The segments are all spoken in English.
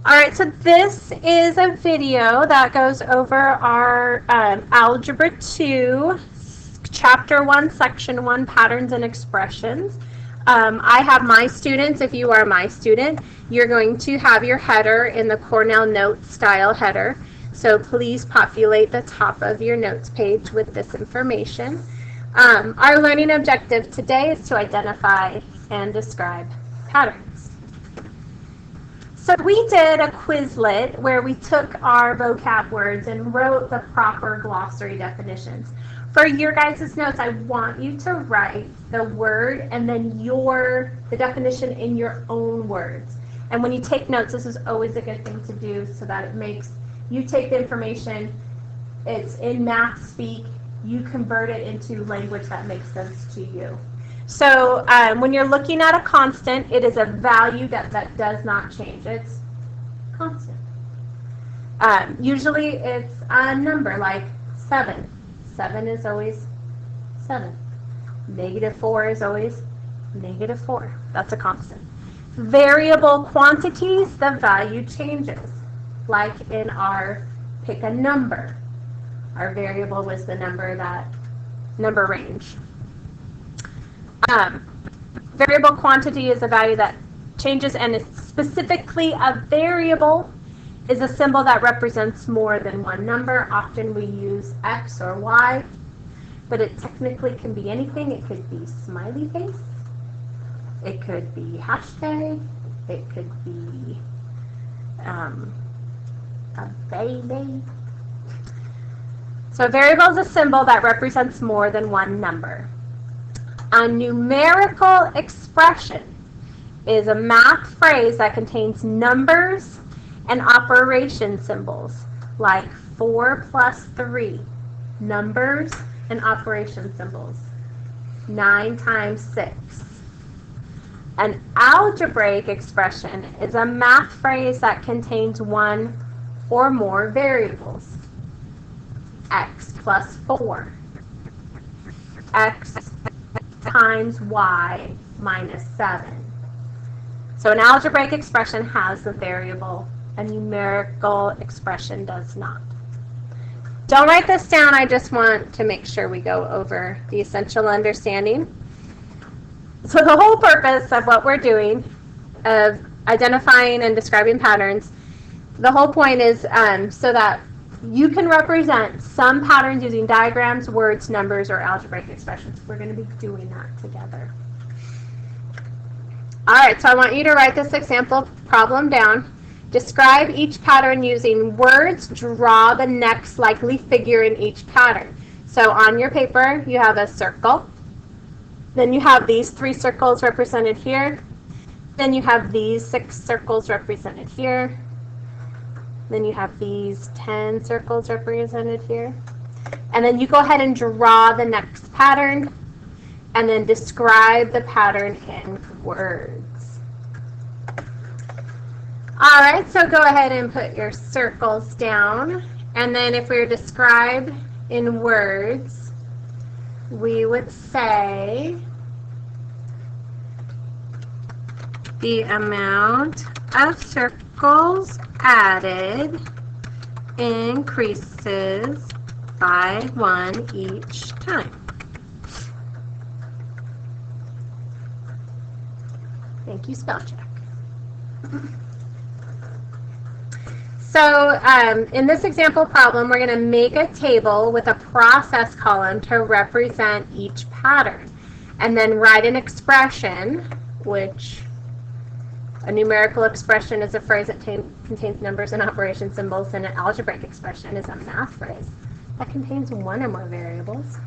All right, so this is a video that goes over our Algebra 2, Chapter 1, Section 1, Patterns and Expressions. I have my students. If you are my student, you're going to have your header in the Cornell Notes style header. So please populate the top of your notes page with this information. Our learning objective today is to identify and describe patterns. So we did a Quizlet where we took our vocab words and wrote the proper glossary definitions. For your guys' notes, I want you to write the word and then the definition in your own words. And when you take notes, this is always a good thing to do so that it makes you take the information, it's in math speak, you convert it into language that makes sense to you. So when you're looking at a constant, it is a value that does not change. It's constant. Usually it's a number like 7. 7 is always 7. -4 is always -4. That's a constant. Variable quantities, the value changes. Like in our pick a number. Our variable was the number range. Variable quantity is a value that changes, and specifically a variable is a symbol that represents more than one number. Often we use X or Y, but it technically can be anything. It could be smiley face, it could be hashtag, it could be a baby. So a variable is a symbol that represents more than one number. A numerical expression is a math phrase that contains numbers and operation symbols like 4 plus 3, numbers and operation symbols, 9 times 6. An algebraic expression is a math phrase that contains one or more variables, x plus 4, x times y minus 7. So an algebraic expression has the variable. A numerical expression does not. Don't write this down. I just want to make sure we go over the essential understanding. So the whole purpose of what we're doing, of identifying and describing patterns, the whole point is so that you can represent some patterns using diagrams, words, numbers, or algebraic expressions. We're going to be doing that together. All right, so I want you to write this example problem down. Describe each pattern using words. Draw the next likely figure in each pattern. So on your paper, you have a circle. Then you have these 3 circles represented here. Then you have these 6 circles represented here. Then you have these 10 circles represented here. And then you go ahead and draw the next pattern and then describe the pattern in words. All right, so go ahead and put your circles down. And then if we were described in words, we would say the amount of circles added increases by 1 each time. Thank you, spell check. So in this example problem, we're going to make a table with a process column to represent each pattern, and then write an expression, which a numerical expression is a phrase that contains numbers and operation symbols, and an algebraic expression is a math phrase that contains one or more variables.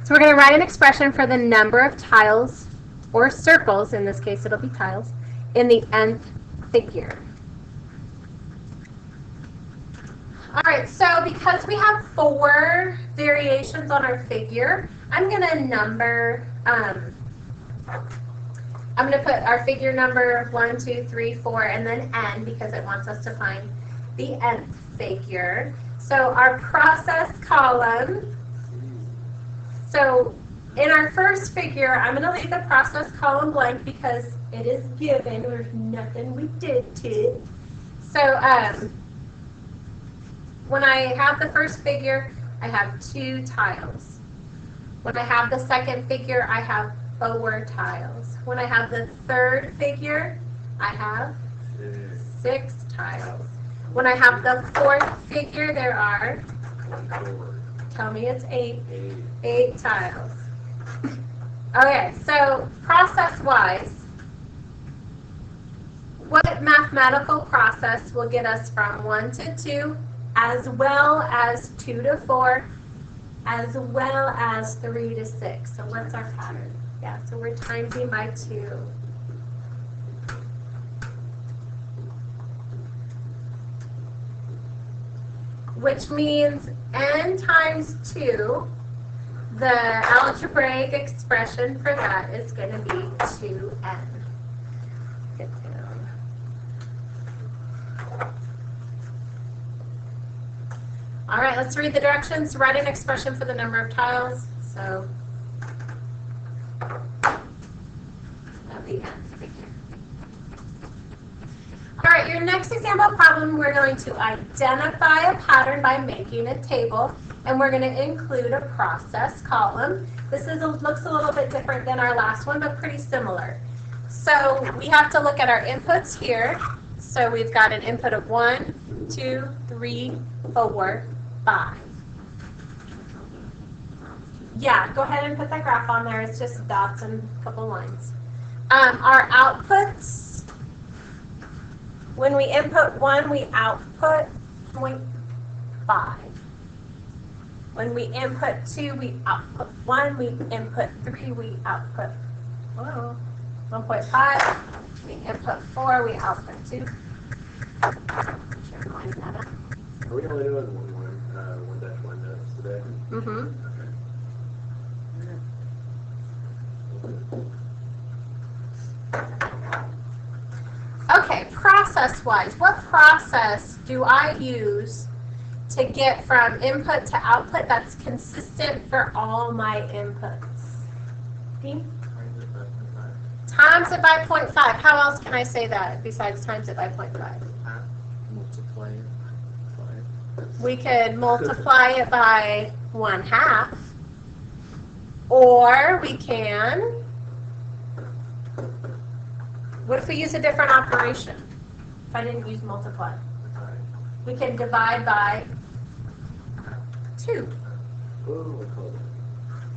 So we're going to write an expression for the number of tiles or circles, in this case it'll be tiles, in the nth figure. All right, so because we have 4 variations on our figure, I'm going to number, I'm going to put our figure number 1, 2, 3, 4, and then n because it wants us to find the nth figure. So our process column, so in our first figure, I'm going to leave the process column blank because it is given. There's nothing we did to it. So when I have the first figure, I have 2 tiles. When I have the second figure, I have 4 tiles. When I have the third figure, I have 6 tiles. When I have the fourth figure, there are, tell me it's 8. 8 tiles. Okay, so process-wise, what mathematical process will get us from 1 to 2, as well as 2 to 4, as well as 3 to 6? So what's our pattern? Yeah, so we're timesing by 2. Which means n times 2, the algebraic expression for that is going to be 2n. Get down. All right, let's read the directions. Write an expression for the number of tiles. So, at the end. All right, your next example problem, we're going to identify a pattern by making a table, and we're going to include a process column. This looks a little bit different than our last one, but pretty similar. So we have to look at our inputs here. So we've got an input of 1, 2, 3, 4, 5. Yeah, go ahead and put that graph on there. It's just dots and a couple lines. Our outputs. When we input 1, we output 0.5. When we input 2, we output 1. We input 3, we output 1.5. We input 4, we output 2. Are we only doing 1-1 notes today? Mm-hmm. Okay, process-wise, what process do I use to get from input to output that's consistent for all my inputs? Dean? Times it by 0.5. How else can I say that besides times it by 0.5? Multiply it by 5. We could multiply it by 1/2, or we can. What if we use a different operation? If I didn't use multiply, we can divide by 2.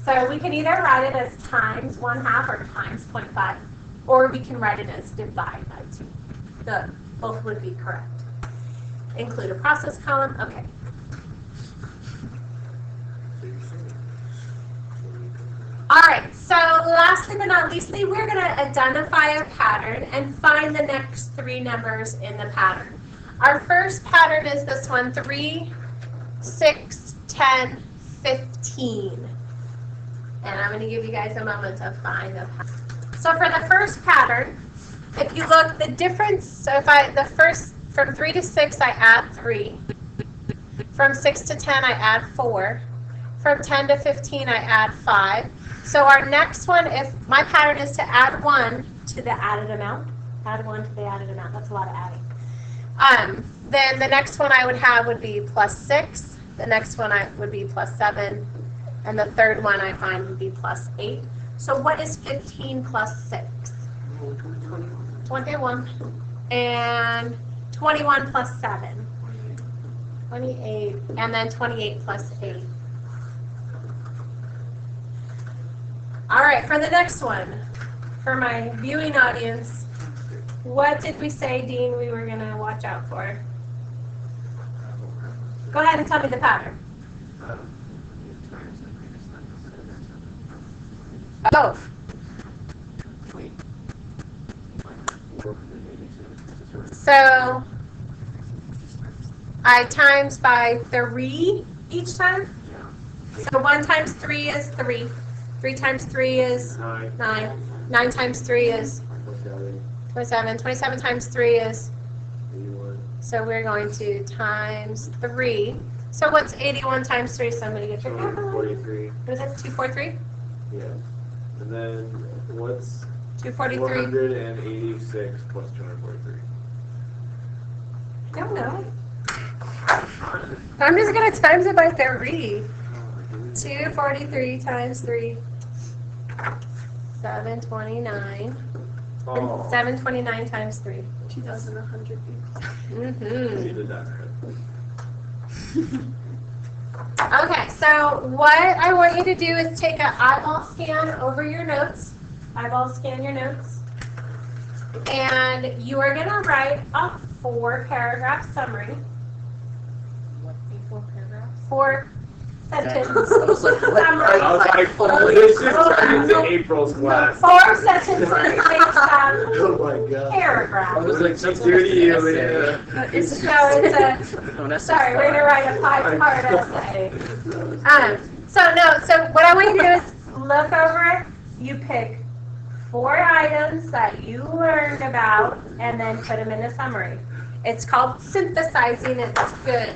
So we can either write it as times 1/2 or times 0.5, or we can write it as divide by 2. Both would be correct. Include a process column. Okay. All right, so lastly but not leastly, we're going to identify a pattern and find the next 3 numbers in the pattern. Our first pattern is this one, 3, 6, 10, 15. And I'm going to give you guys a moment to find the pattern. So for the first pattern, if you look, the difference, so from 3 to 6, I add 3. From 6 to 10, I add 4. From 10 to 15, I add 5. So our next one, if my pattern is to add 1 to the added amount, add 1 to the added amount, that's a lot of adding. Then the next one I would have would be plus 6. The next one would be plus 7. And the third one I find would be plus 8. So what is 15 plus 6? 21. And 21 plus 7? 28. And then 28 plus 8. All right, for the next one, for my viewing audience, what did we say, Dean, we were going to watch out for? Go ahead and tell me the pattern. Oh. So I times by 3 each time. So 1 times 3 is 3. 3 times 3 is 9. 9 times 3 is 27. 27 times 3 is 81. So we're going to times 3. So what's 81 times 3? Somebody get your calculator. 43. What is it? 243? Yeah. And then what's 243. 486 plus 243? don't know. I'm just going to times it by 3. 243 times 3. 729. Oh. 729 times 3. 2,100 people. Mm-hmm. You did that right. Okay, so what I want you to do is take an eyeball scan over your notes. Eyeball scan your notes. And you are going to write a 4-paragraph summary. What, 4 paragraphs? 4 sentence I was like, what? summary. I was like, oh, this just turned into April's class. 4 sentences based on Oh my god. paragraph. I was like, What's due to you, Leah? It's So it's a, sorry, we're gonna write a 5-part essay. So what I want you to do is look over it. You pick 4 items that you learned about and then put them in a summary. It's called synthesizing. It's good.